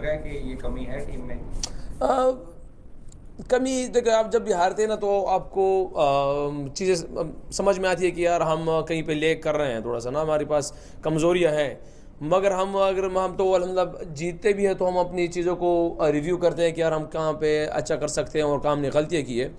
रहा है कि ये कमी है टीम में? कमी देखो, आप जब भी हारते हैं ना तो आपको चीज़ें समझ में आती है कि यार हम कहीं पे लेग कर रहे हैं, थोड़ा सा ना हमारे पास कमज़ोरियाँ हैं। मगर हम तो अल्हम्दुलिल्लाह जीतते भी हैं तो हम अपनी चीज़ों को रिव्यू करते हैं कि यार हम कहाँ पे अच्छा कर सकते हैं और कहाँ हमने गलतियाँ की है।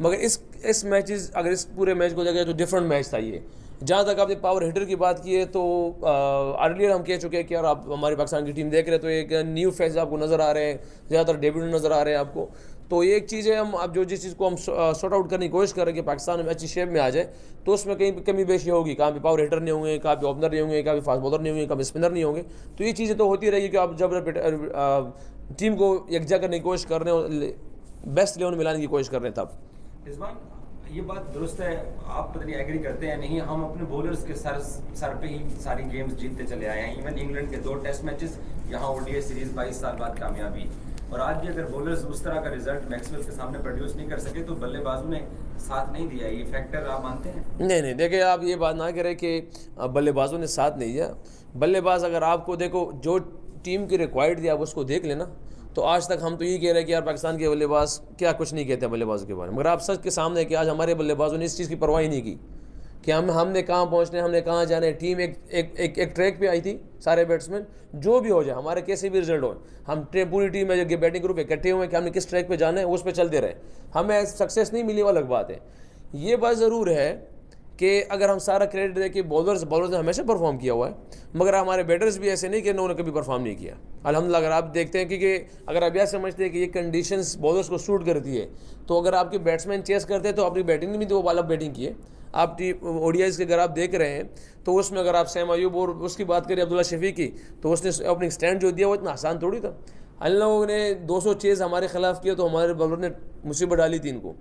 मगर इस मैचेस, अगर इस पूरे मैच को देखें तो डिफरेंट मैच था ये। जहाँ तक आपने पावर हिटर की बात की है तो अर्लियर हम कह चुके हैं कि यार आप हमारी पाकिस्तान की टीम देख रहे हैं तो एक न्यू फेस आपको नज़र आ रहे हैं, ज़्यादातर डेब्यू नज़र आ रहे हैं आपको। तो ये एक चीज़ है, हम अब जो जिस चीज़ को हम सॉर्ट आउट करने की कोशिश कर रहे हैं कि पाकिस्तान में अच्छी शेप में आ जाए, तो उसमें कहीं कमी बेशी होगी। कहाँ पे पावर हिटर नहीं होंगे, कहाँ पे ओपनर नहीं होंगे, कहाँ पे फास्ट बॉलर नहीं होंगे, कहाँ पे स्पिनर नहीं होंगे। तो ये चीज़ें तो होती रहेगी कि आप जब टीम को यकजा करने की कोशिश कर रहे हो, बेस्ट 11 मिलाने की कोशिश कर रहे हैं तब। रिजवान, ये बात दुरुस्त है, आप पता नहीं एग्री करते हैं नहीं, हम अपने बॉलर्स के सर पे ही सारी गेम्स जीतते चले आए हैं। इवन इंग्लैंड के 2 टेस्ट मैचेस, यहाँ ओडीआई सीरीज 22 साल बाद कामयाबी, और आज भी अगर बॉलर्स उस तरह का रिजल्ट मैक्सवेल के सामने प्रोड्यूस नहीं कर सके तो बल्लेबाजों ने साथ नहीं दिया। ये फैक्टर आप मानते हैं? नहीं, देखिए आप ये बात ना करें कि बल्लेबाजों ने साथ नहीं दिया। बल्लेबाज अगर आपको देखो, जो टीम की रिक्वायर्ड थी आप उसको देख लेना, तो आज तक हम तो ये कह रहे हैं कि यार पाकिस्तान के बल्लेबाज क्या कुछ नहीं कहते बल्लेबाजों के बारे में। मगर आप सच के सामने है कि आज हमारे बल्लेबाजों ने इस चीज़ की परवाह ही नहीं की कि हमने कहाँ पहुँचना है, हमने कहाँ जाना है। टीम एक ट्रैक पे आई थी, सारे बैट्समैन जो भी हो जाए, हमारे कैसे भी रिजल्ट हो, हम पूरी टीम में जो बैटिंग ग्रुप इकट्ठे हुए कि हमने किस ट्रैक पे जाना है उस पर चलते रहे। हमें सक्सेस नहीं मिली वो अलग बात है। ये बात ज़रूर है कि अगर हम सारा क्रेडिट दें कि बॉलर्स ने हमेशा परफॉर्म किया हुआ है, मगर हमारे बैटर्स भी ऐसे नहीं कि उन्होंने कभी परफॉर्म नहीं किया अल्हम्दुलिल्लाह। अगर आप देखते हैं कि अगर आप यह समझते हैं कि ये कंडीशंस बॉलर्स को सूट करती है, तो अगर आपके बैट्समैन चेस करते हैं तो अपनी बैटिंग में भी तो वो वाला बैटिंग किए। आप ओडीआईज़ के अगर आप देख रहे हैं तो उसमें अगर आप सैम अयूब और उसकी बात करें अब्दुल्ला शफी की, तो उसने ओपनिंग स्टैंड जो दिया वो इतना आसान थोड़ी था। अन लोगों ने 200 चेज़ हमारे खिलाफ किया तो हमारे बॉलर ने मुसीबत डाली थी इनको।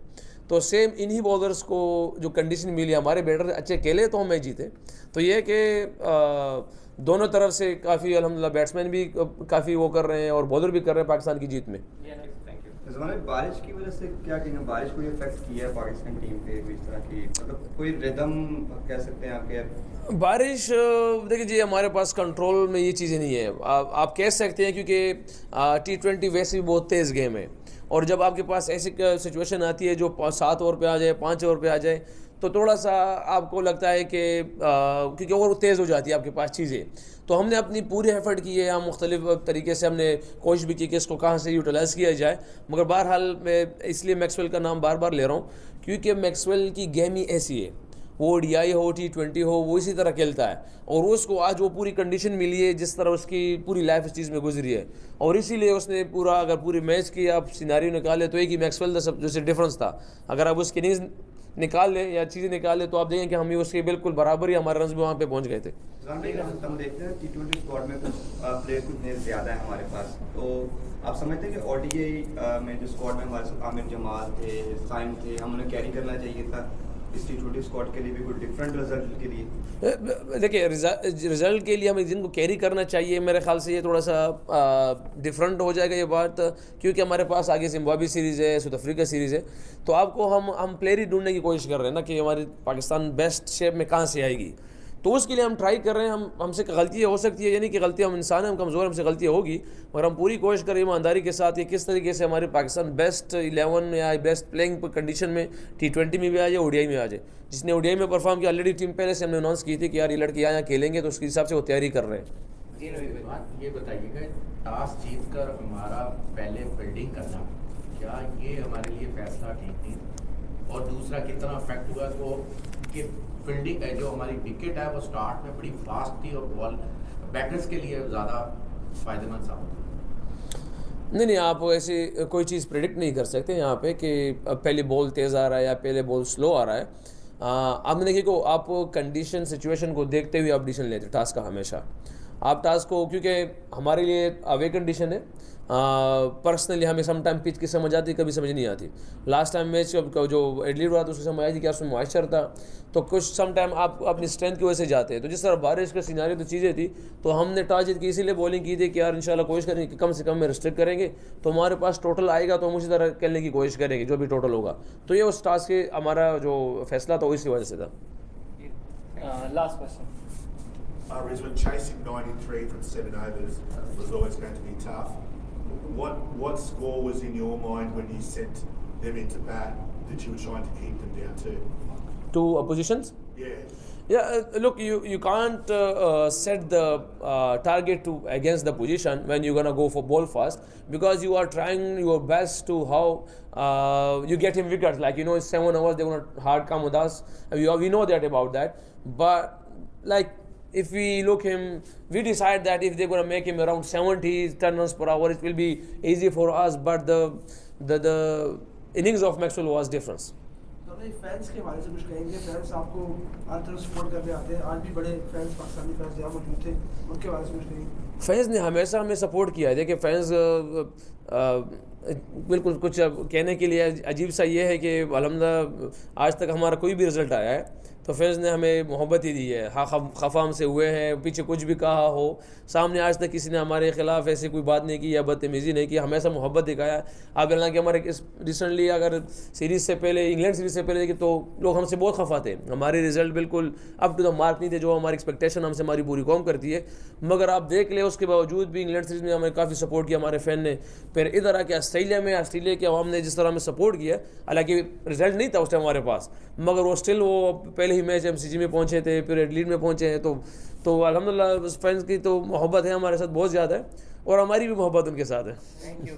तो सेम इन्हीं बॉलर्स को जो कंडीशन मिली, हमारे बैटर अच्छे खेले तो हम मैच जीते। तो ये है कि दोनों तरफ से काफ़ी अल्हम्दुलिल्लाह बैट्समैन भी काफ़ी वो कर रहे हैं और बॉलर भी कर रहे हैं पाकिस्तान की जीत में। बारिश की वजह से क्या कहना, बारिश को इफेक्ट किया है पाकिस्तान टीम पे इस तरह की, मतलब कोई रिदम कह सकते हैं आपके? बारिश देखिए जी, हमारे पास कंट्रोल में ये चीज़ें नहीं है। आप कह सकते हैं क्योंकि T20 वैसे भी बहुत तेज़ गेम है, और जब आपके पास ऐसी सिचुएशन आती है जो 7 ओवर पे आ जाए, 5 ओवर पे आ जाए, तो थोड़ा सा आपको लगता है कि क्योंकि और तेज़ हो जाती है आपके पास चीज़ें। तो हमने अपनी पूरी एफर्ट की है, हम मुख्तलिफ तरीके से हमने कोशिश भी की कि इसको कहाँ से यूटिलाइज़ किया जाए। मगर बहरहाल मैं इसलिए मैक्सवेल का नाम बार बार ले रहा हूँ क्योंकि मैक्सवेल की गेम ही ऐसी है, वो ODI हो T20 हो, वो इसी तरह खेलता है, और उसको आज वो पूरी कंडीशन मिली है जिस तरह उसकी पूरी लाइफ इस चीज़ में गुजरी है, और इसीलिए उसने अगर पूरे मैच की आप सिनारियो निकाले तो एक ही मैक्सवेल का सब जैसे डिफरेंस था। अगर आप उसकी इनिंग्स निकाल लें या चीज़ें निकाल लें तो आप देखें कि हम उसके बिल्कुल बराबर ही हमारे रन भी वहाँ पे पहुँच गए थे। हम देखते हैं T20 स्क्वाड में कुछ प्लेयर इतने ज़्यादा है हमारे पास, तो आप समझते हैं कि ODI में जो स्क्वाड में हमारे साथ आमिर जमाल थे, साइम थे, हम उन्हें कैरी करना चाहिए था इस T20 स्क्वाड के लिए भी, कोई डिफरेंट रिजल्ट के लिए? देखिए रिजल्ट के लिए हमें जिनको कैरी करना चाहिए, मेरे ख्याल से ये थोड़ा सा डिफरेंट हो जाएगा ये बात, क्योंकि हमारे पास आगे जिम्बाब्वे सीरीज़ है, साउथ अफ्रीका सीरीज़ है। तो आपको हम प्लेयर ही ढूंढने की कोशिश कर रहे हैं ना कि हमारी पाकिस्तान बेस्ट शेप में कहाँ से आएगी। तो उसके लिए हम ट्राई कर रहे हैं। हमसे गलतियाँ हो सकती है, यानी कि गलतियाँ, हम इंसान हैं, हम कमज़ोर, हमसे गलतियाँ होगी, मगर हम पूरी कोशिश करें ईमानदारी के साथ कि किस तरीके से हमारे पाकिस्तान बेस्ट 11 या बेस्ट प्लेइंग कंडीशन में T20 में भी आ जाए, ODI में आ जाए। जिसने ODI में परफॉर्म किया, ऑलरेडी टीम पहले से हमने अनाउंस की थी कि यार ये लड़के यहाँ खेलेंगे, तो उसके हिसाब से वो तैयारी कर रहे हैं। ये बताइएगा, टॉस जीत कर हमारा पहले फील्डिंग करना, क्या ये हमारे लिए फैसला ठीक नहीं? और दूसरा, कितना अफेक्ट हुआ तो कि फील्डिंग जो हमारी विकेट है वो स्टार्ट में बड़ी फास्ट थी और बॉल बैटर्स के लिए ज़्यादा फायदेमंद साबित? नहीं, आप ऐसी कोई चीज़ प्रेडिक्ट नहीं कर सकते यहाँ पे कि पहले बॉल तेज़ आ रहा है या पहले बॉल स्लो आ रहा है। आपने देखिए को आप कंडीशन सिचुएशन को देखते हुए आप डिसीजन लेते टास्क का हमेशा। आप टास्क को, क्योंकि हमारे लिए अवे कंडीशन है, पर्सनली हमें सम टाइम पिच की समझ आती, कभी समझ नहीं आती। लास्ट टाइम मैच जो एडलीड हुआ तो उसकी समझ आई थी कि उसमें मॉइस्चर था, तो कुछ सम टाइम आप अपनी स्ट्रेंथ की वजह से जाते हैं। तो जिस तरह बारिश का सिनारियो तो चीज़ें थी, तो हमने टॉस जीत की इसीलिए बॉलिंग की थी कि यार इंशाल्लाह कोशिश करेंगे कि कम से कम में रिस्ट्रिक्ट करेंगे, तो हमारे पास टोटल आएगा तो हम उसी तरह खेलने की कोशिश करेंगे जो भी टोटल होगा। तो ये उस टास्क के हमारा जो फैसला था इसी वजह से था। Last question. Rizwan, chasing 93 from 7 overs was always going to be tough. what score was in your mind when you sent them into bat that you were trying to keep them down to? 2 oppositions. Yeah. Yeah, look, you can't set the target to against the position when you're gonna go for ball fast, because you are trying your best to how you get him wickets. Like, you know, it's 7 hours they're gonna hard come with us. We know that about that. But like, if we look him, we decide that if they're gonna make him around 70 10 runs per hour, it will be easy for us. But the innings of Maxwell was different. Fans के हवाले से कुछ कहेंगे? Fans आपको हर तरफ support करने आते हैं, आज भी बड़े फैंस पाकिस्तानी फैंस जहाँ मौजूद थे, उनके बारे में कुछ कहेंगे? फैंस ने हमेशा हमें सपोर्ट किया है। देखिए, फैंस बिल्कुल कुछ कहने के लिए अजीब सा ये है कि अल्हम्दुलिल्लाह आज तक हमारा कोई भी रिज़ल्ट आया है तो फैंस ने हमें मोहब्बत ही दी है। हाँ, खफा हमसे हुए हैं, पीछे कुछ भी कहा हो, सामने आज तक किसी ने हमारे ख़िलाफ़ ऐसी कोई बात नहीं की या बदतमीज़ी नहीं की, हमेशा मोहब्बत दिखाया। अब हालांकि हमारे इस रिसेंटली अगर सीरीज़ से पहले, इंग्लैंड सीरीज़ से पहले तो लोग हमसे बहुत खफा थे, हमारे रिज़ल्ट बिल्कुल अप टू द मार्क नहीं थे जो हमारी एक्सपेक्टेशन हमसे हमारी पूरी कौम करती है। मगर आप देख ले, उसके बावजूद भी इंग्लैंड सीरीज़ में हमें काफ़ी सपोर्ट किया हमारे फ़ैन ने। फिर इधर आके ऑस्ट्रेलिया के अवाम ने जिस तरह हमें सपोर्ट किया, हालांकि रिज़ल्ट नहीं था उस टाइम हमारे पास, मगर वो स्टिल वो पहले ही मैच MCG में पहुँचे थे, फिर एडलीड में पहुँचे हैं। तो अल्हम्दुलिल्लाह फैंस की तो मोहब्बत है हमारे साथ बहुत ज़्यादा है, और हमारी भी मोहब्बत उनके साथ है। Thank you